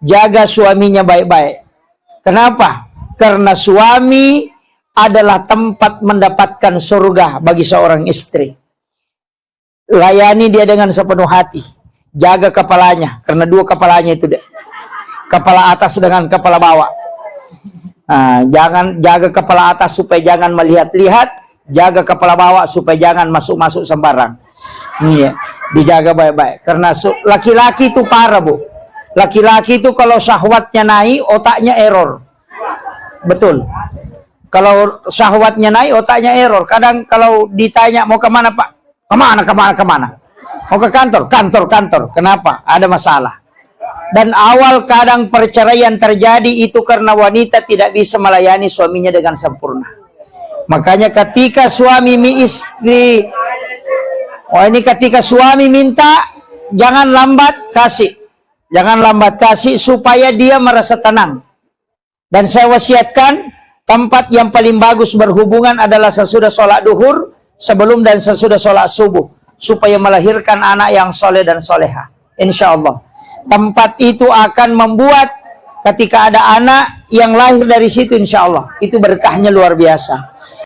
jaga suaminya baik-baik. Kenapa? Karena suami adalah tempat mendapatkan surga bagi seorang istri. Layani dia dengan sepenuh hati. Jaga kepalanya, karena dua kepalanya itu deh. Kepala atas dengan kepala bawah. Nah, jangan jaga kepala atas supaya jangan melihat-lihat, jaga kepala bawah supaya jangan masuk-masuk sembarang. Iya, dijaga baik-baik. Karena laki-laki itu parah, Bu. Laki-laki itu kalau syahwatnya naik, otaknya error. Betul. Kalau syahwatnya naik, otaknya error. Kadang kalau ditanya mau kemana, Pak? Kemana? Mau ke kantor? Kantor. Kenapa? Ada masalah. Dan awal kadang perceraian terjadi itu karena wanita tidak bisa melayani suaminya dengan sempurna. Makanya ketika suami istri, ketika suami minta, jangan lambat kasih. Jangan lambat kasih supaya dia merasa tenang. Dan saya wasiatkan, tempat yang paling bagus berhubungan adalah sesudah sholat duhur, sebelum dan sesudah sholat subuh. Supaya melahirkan anak yang soleh dan soleha. Insya Allah. Tempat itu akan membuat ketika ada anak yang lahir dari situ, insya Allah itu berkahnya luar biasa.